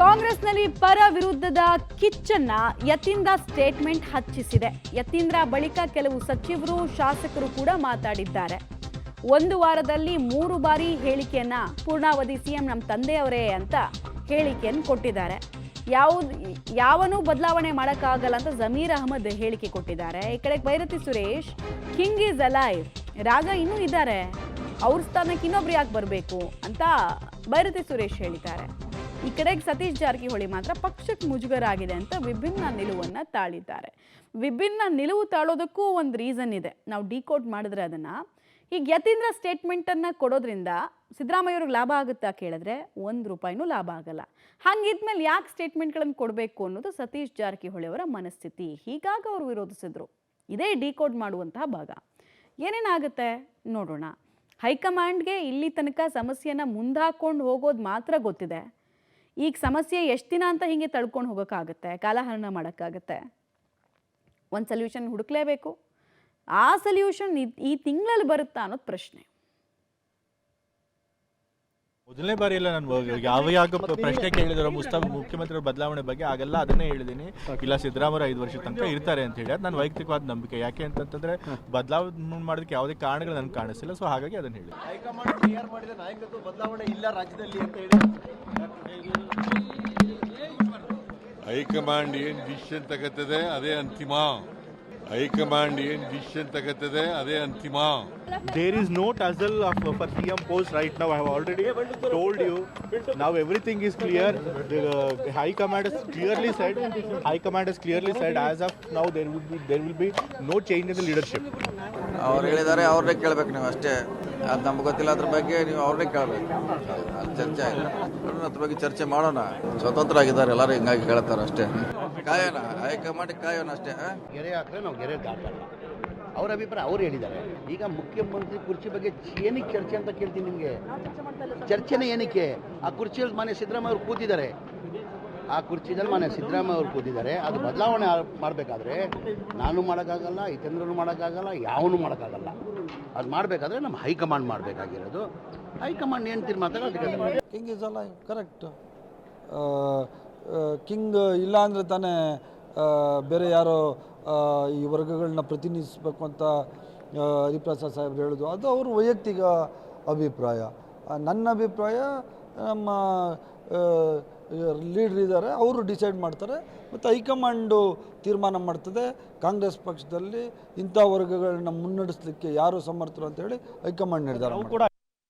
ಕಾಂಗ್ರೆಸ್ನಲ್ಲಿ ಪರ ವಿರುದ್ಧದ ಕಿಚ್ಚನ್ನ ಯತೀಂದ್ರ ಸ್ಟೇಟ್ಮೆಂಟ್ ಹಚ್ಚಿಸಿದೆ. ಯತೀಂದ್ರ ಬಳಿಕ ಕೆಲವು ಸಚಿವರು ಶಾಸಕರು ಕೂಡ ಮಾತಾಡಿದ್ದಾರೆ. ಒಂದು ವಾರದಲ್ಲಿ 3 ಬಾರಿ ಹೇಳಿಕೆಯನ್ನ ಪೂರ್ಣಾವಧಿ ಸಿಎಂ ನಮ್ಮ ತಂದೆಯವರೇ ಅಂತ ಹೇಳಿಕೆಯನ್ನು ಕೊಟ್ಟಿದ್ದಾರೆ. ಯಾವನೂ ಬದಲಾವಣೆ ಮಾಡೋಕ್ಕಾಗಲ್ಲ ಅಂತ ಜಮೀರ್ ಅಹಮದ್ ಹೇಳಿಕೆ ಕೊಟ್ಟಿದ್ದಾರೆ. ಈ ಕಡೆ Byrathi Suresh king is alive, ರಾಜ ಇನ್ನೂ ಇದ್ದಾರೆ, ಅವ್ರ ಸ್ಥಾನಕ್ಕೆ ಇನ್ನೊಬ್ರು ಯಾಕೆ ಬರಬೇಕು ಅಂತ ಭೈರತಿ ಸುರೇಶ್ ಹೇಳಿದ್ದಾರೆ. ಈ ಕಡೆಗೆ ಸತೀಶ್ ಜಾರಕಿಹೊಳಿ ಮಾತ್ರ ಪಕ್ಷಕ್ಕೆ ಮುಜುಗರ ಆಗಿದೆ ಅಂತ ವಿಭಿನ್ನ ನಿಲುವನ್ನು ತಾಳಿದ್ದಾರೆ. ವಿಭಿನ್ನ ನಿಲುವು ತಾಳೋದಕ್ಕೂ ಒಂದು ರೀಸನ್ ಇದೆ, ನಾವು ಡಿಕೋಡ್ ಮಾಡಿದ್ರೆ ಅದನ್ನ. ಈಗ ಯತೀಂದ್ರ ಸ್ಟೇಟ್ಮೆಂಟನ್ನು ಕೊಡೋದ್ರಿಂದ ಸಿದ್ದರಾಮಯ್ಯವ್ರಿಗೆ ಲಾಭ ಆಗುತ್ತಾ ಕೇಳಿದ್ರೆ ₹1 ಲಾಭ ಆಗಲ್ಲ. ಹಂಗಿದ್ಮೇಲೆ ಯಾಕೆ ಸ್ಟೇಟ್ಮೆಂಟ್ಗಳನ್ನು ಕೊಡಬೇಕು ಅನ್ನೋದು ಸತೀಶ್ ಜಾರಕಿಹೊಳಿ ಅವರ ಮನಸ್ಥಿತಿ. ಹೀಗಾಗಿ ಅವರು ವಿರೋಧಿಸಿದ್ರು. ಇದೇ ಡಿಕೋಡ್ ಮಾಡುವಂತಹ ಭಾಗ. ಏನೇನಾಗುತ್ತೆ ನೋಡೋಣ. ಹೈಕಮಾಂಡ್ಗೆ ಇಲ್ಲಿ ತನಕ ಸಮಸ್ಯೆಯನ್ನು ಮುಂದಾಕೊಂಡು ಹೋಗೋದು ಮಾತ್ರ ಗೊತ್ತಿದೆ. ಈಗ ಸಮಸ್ಯೆ ಎಷ್ಟು ದಿನ ಅಂತ ಹೀಗೆ ತಳ್ಕೊಂಡು ಹೋಗೋಕ್ಕಾಗುತ್ತೆ, ಕಾಲಹರಣ ಮಾಡೋಕ್ಕಾಗತ್ತೆ. ಒಂದು ಸೊಲ್ಯೂಷನ್ ಹುಡುಕ್ಲೇಬೇಕು. ಆ ಸೊಲ್ಯೂಷನ್ ಈ ತಿಂಗಳಲ್ಲಿ ಬರುತ್ತಾ ಅನ್ನೋದು ಪ್ರಶ್ನೆ. ಮೊದಲನೇ ಬಾರಿ ಎಲ್ಲ ನಾನು ಯಾವ ಪ್ರಶ್ನೆ ಕೇಳಿದಾರೋ ಮುಖ್ಯಮಂತ್ರಿ ಬದಲಾವಣೆ ಬಗ್ಗೆ ಆಗಲ್ಲ ಅದನ್ನೇ ಹೇಳಿದ್ದೀನಿ. ಇಲ್ಲ ಸಿದ್ದರಾಮಯ್ಯ 5 ವರ್ಷದ ತನಕ ಇರ್ತಾರೆ ಅಂತ ಹೇಳಿ ಅದು ನನ್ನ ವೈಯಕ್ತಿಕವಾದ ನಂಬಿಕೆ. ಯಾಕೆ ಅಂತಂತಂದ್ರೆ ಬದಲಾವಣೆ ಮಾಡೋದಕ್ಕೆ ಯಾವುದೇ ಕಾರಣಗಳು ನನಗೆ ಕಾಣಿಸಿಲ್ಲ. ಸೊ ಹಾಗಾಗಿ ಅದನ್ನ ಹೇಳಿ. ಹೈಕಮಾಂಡ್ ಕ್ಲಿಯರ್ ಮಾಡಿದ ನಾಯಕತ್ವ ಬದಲಾವಣೆ ಇಲ್ಲ ರಾಜ್ಯದಲ್ಲಿ ಅಂತ ಹೇಳಿ ಹೈಕಮಾಂಡ್ ಏನು ಡಿಸಿಷನ್ ತಗತ್ತದೆ ಅದೇ ಅಂತಿಮ. ಹೈಕಮಾಂಡ್ ಏನು ಡಿಸಿಷನ್ ತಗತ್ತದೆ ಅದೇ ಅಂತಿಮ. There is no tussle for CM post right now. I have already told you. Now everything is clear. The High Command has clearly said. High Command has clearly said as of now there will be no change in the leadership. ಅವ್ರು ಹೇಳಿದ್ದಾರೆ, ಅವ್ರನ್ನೇ ಕೇಳಬೇಕು ನೀವು ಅಷ್ಟೇ. ಅದು ನಮ್ಗೆ ಗೊತ್ತಿಲ್ಲ, ಅದ್ರ ಬಗ್ಗೆ ನೀವು ಅವ್ರನ್ನೇ ಕೇಳಬೇಕು. ಅದು ಚರ್ಚೆ ಆಗಿದೆ, ಅದ್ರ ಬಗ್ಗೆ ಚರ್ಚೆ ಮಾಡೋಣ. ಸ್ವತಂತ್ರ ಆಗಿದ್ದಾರೆ ಎಲ್ಲರೂ, ಹಿಂಗಾಗಿ ಕೇಳ್ತಾರೆ ಅಷ್ಟೇ. ಕಾಯೋಣ, ಹೈಕಮಾಂಡ್ ಕಾಯೋಣ ಅಷ್ಟೇ. ಗೆರೆ ಹಾಕಿದ್ರೆ ನಾವು ಗೆರೆ ದಾಟಲ್ಲ. ಅವ್ರ ಅಭಿಪ್ರಾಯ ಅವ್ರು ಹೇಳಿದ್ದಾರೆ. ಈಗ ಮುಖ್ಯಮಂತ್ರಿ ಕುರ್ಚಿ ಬಗ್ಗೆ ಏನಕ್ಕೆ ಚರ್ಚೆ ಅಂತ ಕೇಳ್ತೀನಿ ನಿಮಗೆ. ಚರ್ಚೆನೇ ಏನಕ್ಕೆ? ಆ ಕುರ್ಚಿಯಲ್ಲಿ ಮಾನ್ಯ ಸಿದ್ದರಾಮಯ್ಯ ಅವರು ಕೂತಿದ್ದಾರೆ. ಆ ಕುರ್ಚಿದಲ್ಲಿ ಮಾನ್ಯ ಸಿದ್ದರಾಮಯ್ಯ ಅವರು ಕೂತಿದ್ದಾರೆ. ಅದು ಬದಲಾವಣೆ ಮಾಡಬೇಕಾದ್ರೆ ನಾನು ಮಾಡೋಕ್ಕಾಗಲ್ಲ, ಯತೀಂದ್ರನು ಮಾಡೋಕ್ಕಾಗಲ್ಲ, ಯಾವನು ಮಾಡೋಕ್ಕಾಗಲ್ಲ. ಅದು ಮಾಡಬೇಕಾದ್ರೆ ನಮ್ಮ ಹೈಕಮಾಂಡ್ ಮಾಡಬೇಕಾಗಿರೋದು. ಹೈಕಮಾಂಡ್ ಏನು ತೀರ್ಮಾನ ಅದಕ್ಕೆ ಕಿಂಗ್ ಇಸ್ ಅಲ್ಲ ಕರೆಕ್ಟ್. ಕಿಂಗ್ ಇಲ್ಲ ಅಂದರೆ ತಾನೇ ಬೇರೆ ಯಾರೋ ಈ ವರ್ಗಗಳನ್ನ ಪ್ರತಿನಿಧಿಸಬೇಕು ಅಂತ ಹರಿಪ್ರಸಾದ್ ಸಾಹೇಬ್ರು ಹೇಳೋದು. ಅದು ಅವ್ರ ವೈಯಕ್ತಿಕ ಅಭಿಪ್ರಾಯ. ನನ್ನ ಅಭಿಪ್ರಾಯ ನಮ್ಮ ಲೀಡ್ರ್ ಇದ್ದಾರೆ, ಅವರು ಡಿಸೈಡ್ ಮಾಡ್ತಾರೆ ಮತ್ತು ಹೈಕಮಾಂಡು ತೀರ್ಮಾನ ಮಾಡ್ತದೆ. ಕಾಂಗ್ರೆಸ್ ಪಕ್ಷದಲ್ಲಿ ಇಂಥ ವರ್ಗಗಳನ್ನ ಮುನ್ನಡೆಸಲಿಕ್ಕೆ ಯಾರು ಸಮರ್ಥರು ಅಂತೇಳಿ ಹೈಕಮಾಂಡ್ ನಿರ್ಧಾರ ಕೂಡ